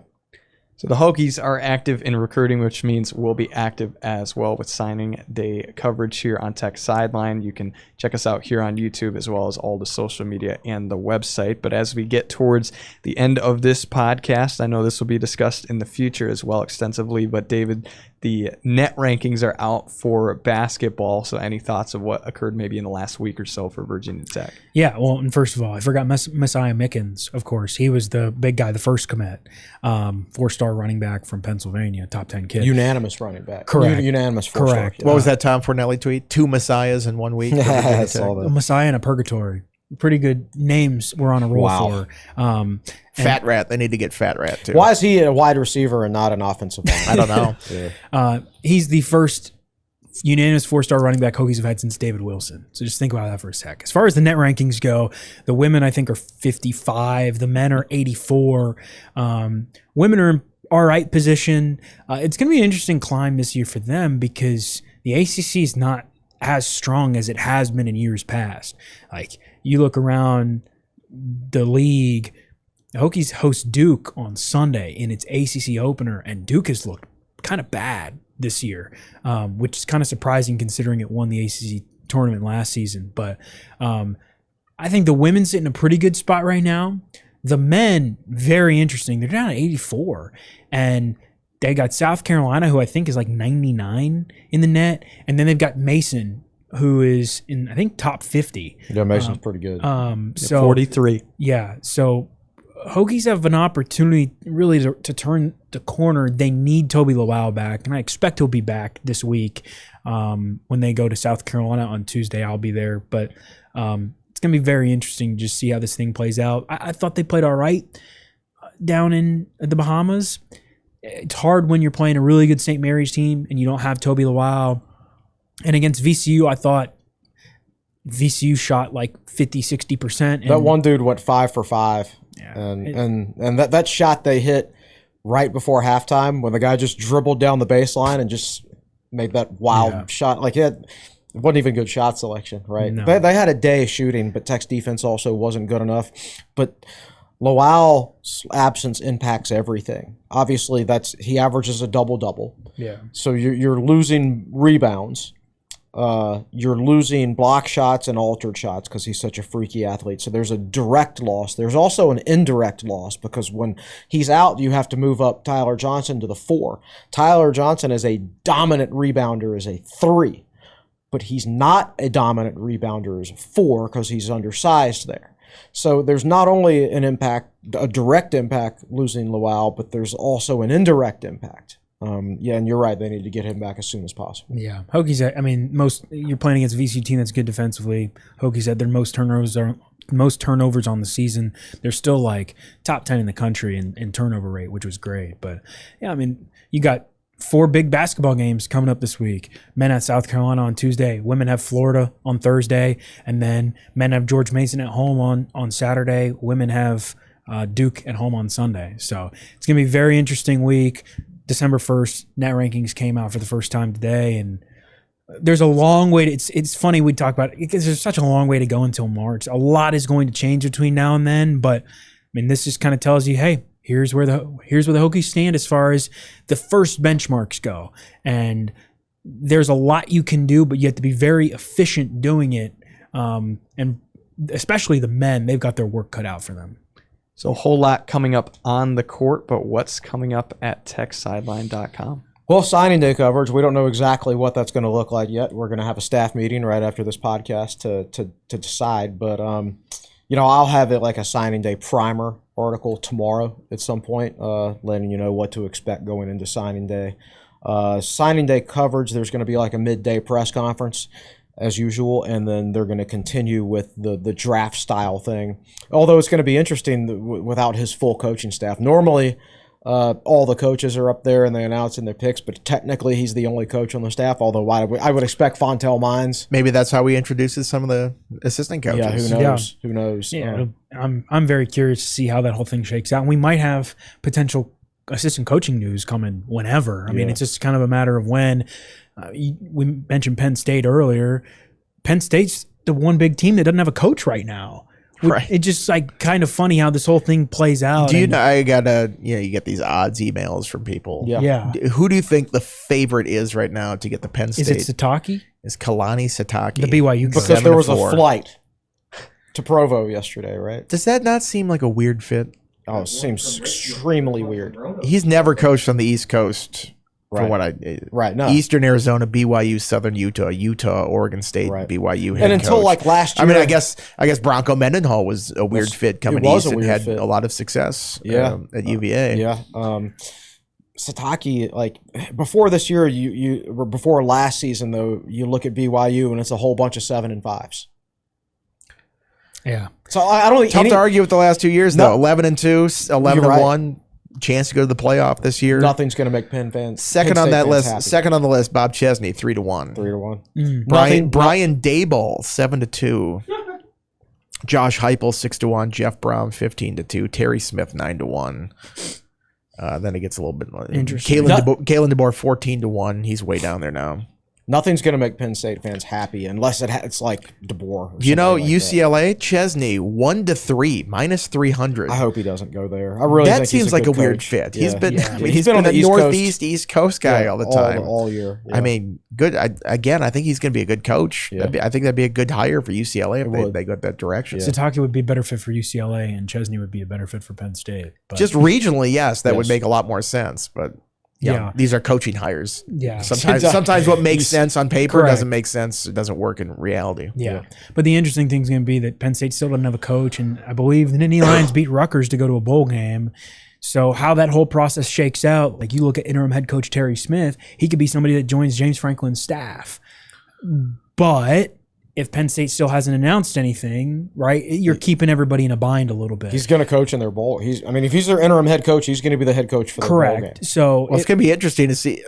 So the Hokies are active in recruiting, which means we'll be active as well with signing day coverage here on Tech Sideline. You can check us out here on YouTube as well as all the social media and the website. But as we get towards the end of this podcast, I know this will be discussed in the future as well extensively, but David, the net rankings are out for basketball. So any thoughts of what occurred maybe in the last week or so for Virginia Tech? Yeah, well, and first of all, I forgot Messiah Mickens, of course. He was the big guy, the first commit. 4-star running back from Pennsylvania, top 10 kid. Unanimous running back. Correct. Unanimous 4-star. Correct. What was that Tom Fornelli tweet? 2 Messiahs in 1 week. I saw A that. Messiah and a Purgatory. Pretty good names we're on a roll for. Fat Rat. They need to get Fat Rat too. Why is he a wide receiver and not an offensive lineman? I don't know. He's the first unanimous 4-star running back Hokies have had since David Wilson. So just think about that for a sec. As far as the net rankings go, the women I think are 55. The men are 84. Women are in all right position. It's going to be an interesting climb this year for them because the ACC is not as strong as it has been in years past. You look around the league, the Hokies host Duke on Sunday in its ACC opener, and Duke has looked kind of bad this year, which is kind of surprising considering it won the ACC tournament last season. But I think the women sit in a pretty good spot right now. The men, very interesting. They're down at 84, and they got South Carolina, who I think is 99 in the net, and then they've got Mason, who is in, I think, top 50. Yeah, Mason's pretty good. So 43. Yeah, so Hokies have an opportunity really to turn the corner. They need Toby Lawal back, and I expect he'll be back this week when they go to South Carolina on Tuesday. I'll be there, but it's going to be very interesting to just see how this thing plays out. I thought they played all right down in the Bahamas. It's hard when you're playing a really good St. Mary's team and you don't have Toby Lawal. And against VCU, I thought VCU shot 50, 60%. That one dude went 5 for 5. Yeah. And that shot they hit right before halftime when the guy just dribbled down the baseline and just made that wild shot. It wasn't even good shot selection, right? No. They had a day shooting, but Tech's defense also wasn't good enough. But Lawal's absence impacts everything. Obviously, he averages a double-double. Yeah. So you're losing rebounds. you're losing block shots and altered shots because he's such a freaky athlete. So there's a direct loss. There's also an indirect loss because when he's out, you have to move up Tyler Johnson to the 4. Tyler Johnson is a dominant rebounder as a 3, but he's not a dominant rebounder as a 4 because he's undersized there. So there's not only an impact, a direct impact losing Lowell, but there's also an indirect impact. Yeah, and you're right. They need to get him back as soon as possible. Yeah, Hokies. I mean, you're playing against a VC team that's good defensively. Hokies had their most turnovers on the season. They're still like top 10 in the country in turnover rate, which was great. But yeah, I mean, you got 4 big basketball games coming up this week. Men at South Carolina on Tuesday. Women have Florida on Thursday, and then men have George Mason at home on Saturday. Women have Duke at home on Sunday. So it's gonna be a very interesting week. December 1st, net rankings came out for the first time today, and there's a long way to, it's funny we talk about it because there's such a long way to go until March. A lot is going to change between now and then, but I mean, this just kind of tells you, hey, here's where the Hokies stand as far as the first benchmarks go. And there's a lot you can do, but you have to be very efficient doing it. And especially the men, they've got their work cut out for them. So a whole lot coming up on the court, but what's coming up at techsideline.com? Well, signing day coverage, we don't know exactly what that's going to look like yet. We're going to have a staff meeting right after this podcast to decide. But, I'll have it like a signing day primer article tomorrow at some point, letting you know what to expect going into signing day. Signing day coverage, there's going to be like a midday press conference as usual, and then they're going to continue with the draft style thing. Although it's going to be interesting without his full coaching staff. Normally, all the coaches are up there and they announce in their picks, but technically he's the only coach on the staff, although I would expect Fontel Mines. Maybe that's how he introduces some of the assistant coaches. Yeah, who knows? Who knows? Yeah, I'm very curious to see how that whole thing shakes out. And we might have potential assistant coaching news coming whenever. I mean, it's just kind of a matter of when. We mentioned Penn State earlier. Penn State's the one big team that doesn't have a coach right now. Right. It's just like kind of funny how this whole thing plays out. Do you know? You get these odds emails from people. Yeah. Who do you think the favorite is right now to get the Penn State? Is it Sataki? It's Kalani Sataki. The BYU guy. Because there was a flight to Provo yesterday, right? Does that not seem like a weird fit? Oh, it seems extremely weird. He's never coached on the East Coast. Right. From what No. Eastern Arizona, BYU, Southern Utah, Oregon State, BYU head and until coach. like last year, I mean, I guess Bronco Mendenhall was a weird fit coming east and had a lot of success. At UVA. Yeah. Sataki, like before this year, before last season though, you look at BYU and it's a whole bunch of 7 and 5s. Yeah. So I don't think Tough to argue with the last 2 years though. 11-2, 11-1. Chance to go to the playoff this year. Nothing's going to make Penn fans second Penn on State that fans list. happy. Second on the list, Bob Chesney, 3-1. 3-1. Brian Dayball, 7-2. Josh Heupel, 6-1. Jeff Brown, 15-2. Terry Smith, 9-1. Then it gets a little bit interesting. Kalen DeBoer, 14-1. He's way down there now. Nothing's going to make Penn State fans happy unless it's like DeBoer. Like UCLA, Chesney, 1-3, minus 300. I hope he doesn't go there. I really think seems he's a like good a weird coach. fit. Yeah. He's been on a the Northeast, East Coast guy all the time. all year. Yeah. I mean, good. I think he's going to be a good coach. Yeah. I think that'd be a good hire for UCLA if they go that direction. Sataki would be a better fit for UCLA, and Chesney would be a better fit for Penn State. But Just regionally, yes, that would make a lot more sense. But these are coaching hires. Yeah. Sometimes what makes sense on paper Correct. doesn't make sense. It doesn't work in reality. Yeah. But the interesting thing is going to be that Penn State still doesn't have a coach, and I believe the Nittany Lions beat Rutgers to go to a bowl game. So how that whole process shakes out, like you look at interim head coach Terry Smith, he could be somebody that joins James Franklin's staff. But if Penn State still hasn't announced anything, right, you're keeping everybody in a bind a little bit. He's going to coach in their bowl. If he's their interim head coach, he's going to be the head coach for the bowl game. So it's going to be interesting to see,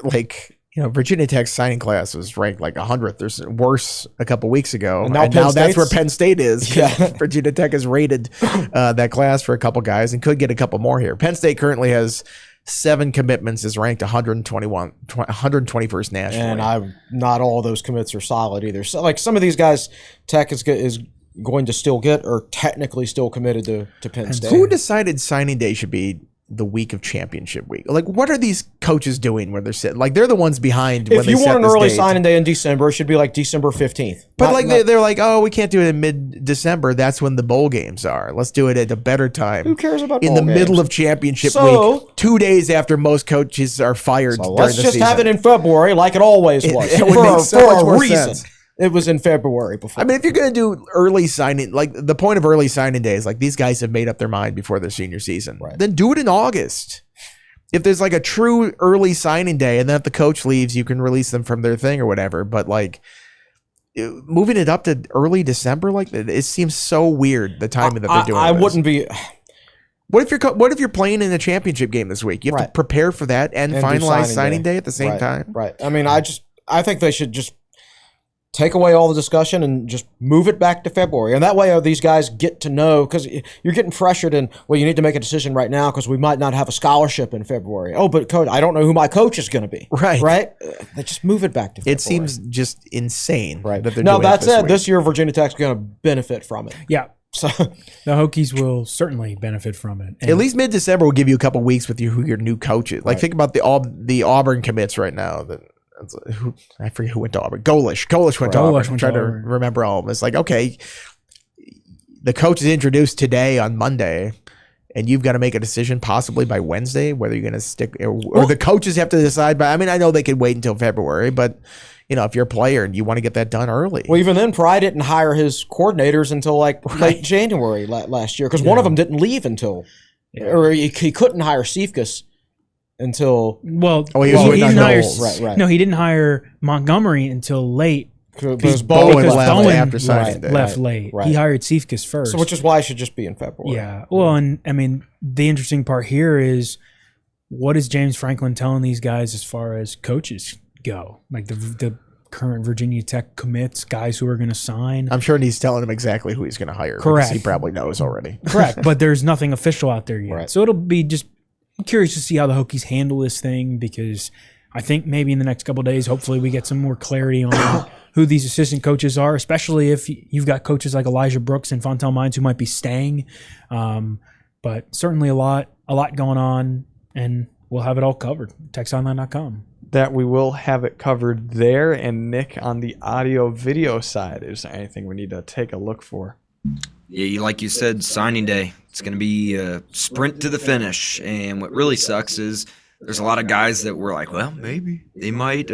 Virginia Tech's signing class was ranked like 100th. There's worse a couple weeks ago. And now that's where Penn State is. Yeah. Virginia Tech has rated that class for a couple guys and could get a couple more here. Penn State currently has 7 commitments, is ranked 121st nationally. And not all of those commits are solid either. So like some of these guys, Tech is going to still get or technically still committed to Penn State. Who decided signing day should be the week of championship week. Like, what are these coaches doing where they're sitting? Like, they're the ones behind. When If they you set want an this early date. signing day in December, it should be like December 15th. But they're like, oh, we can't do it in mid-December. That's when the bowl games are. Let's do it at a better time. Who cares about in bowl the games? middle of championship So- week, 2 days after most coaches are fired during let's the just season. have it in February like it always was. it would make so much more reason. sense. It was in February before. I mean, if you're going to do early signing, like the point of early signing day is like these guys have made up their mind before their senior season. Right. Then do it in August. If there's like a true early signing day, and then if the coach leaves, you can release them from their thing or whatever. But like moving it up to early December, like it seems so weird. The timing that they're doing. I this. wouldn't be. What if you're playing in a championship game this week? You have to Right. prepare for that and And do finalize signing signing day. day at the same Right, time. Right. I mean, I think they should just take away all the discussion and just move it back to February. And that way these guys get to know, because you're getting pressured and, well, you need to make a decision right now because we might not have a scholarship in February. Oh, but coach, I don't know who my coach is going to be. Right. Right? They just move it back to February. It seems just insane. right. That they're No, doing that's this it. week. This year, Virginia Tech's going to benefit from it. Yeah, So, the Hokies will certainly benefit from it. And At least mid-December will give you a couple weeks with who your new coach is. Like think about the Auburn commits right now. I forget who went to Auburn. Golish went to Auburn. Golish I'm went trying to to Auburn. remember all of them. It's like, okay, the coach is introduced today on Monday, and you've got to make a decision possibly by Wednesday whether you're going to stick or the coaches have to decide by. I mean, I know they could wait until February, but if you're a player and you want to get that done early. well, even then, Pry didn't hire his coordinators until like late January last year because one of them didn't leave until, or he couldn't hire Cephas until well, Oh, he was he waiting didn't on hire. Knowles. Right. No, he didn't hire Montgomery until late. Because Bowen Bowen left Bowen after signing day. left late. Right. He hired Cephas first. So, which is why it should just be in February. Yeah. Well, and I mean, the interesting part here is what is James Franklin telling these guys as far as coaches go? Like the current Virginia Tech commits, guys who are going to sign. I'm sure he's telling him exactly who he's going to hire. because Correct. He probably knows already. Correct. But there's nothing official out there yet. Right. So it'll be just I'm curious to see how the Hokies handle this thing because I think maybe in the next couple of days, hopefully we get some more clarity on who these assistant coaches are, especially if you've got coaches like Elijah Brooks and Fontel Mines who might be staying. But certainly a lot going on, and we'll have it all covered. TechSideline.com. That we will have it covered there. And Nick, on the audio video side, is there anything we need to take a look for? Yeah, like you said, signing day. It's going to be a sprint to the finish. And what really sucks is there's a lot of guys that were like, well, maybe they might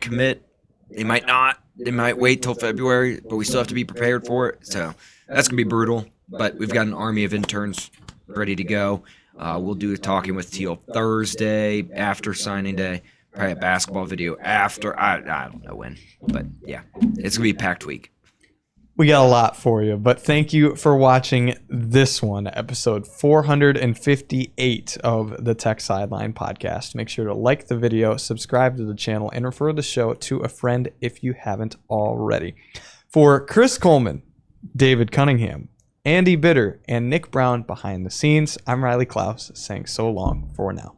commit. They might not. They might wait till February, but we still have to be prepared for it. So that's going to be brutal. But we've got an army of interns ready to go. We'll do a talking with Teal Thursday after signing day. Probably a basketball video after. I don't know when. But, yeah, it's going to be a packed week. We got a lot for you, but thank you for watching this one, episode 458 of the Tech Sideline podcast. Make sure to like the video, subscribe to the channel, and refer the show to a friend if you haven't already. For Chris Coleman, David Cunningham, Andy Bitter, and Nick Brown behind the scenes, I'm Riley Klaus saying so long for now.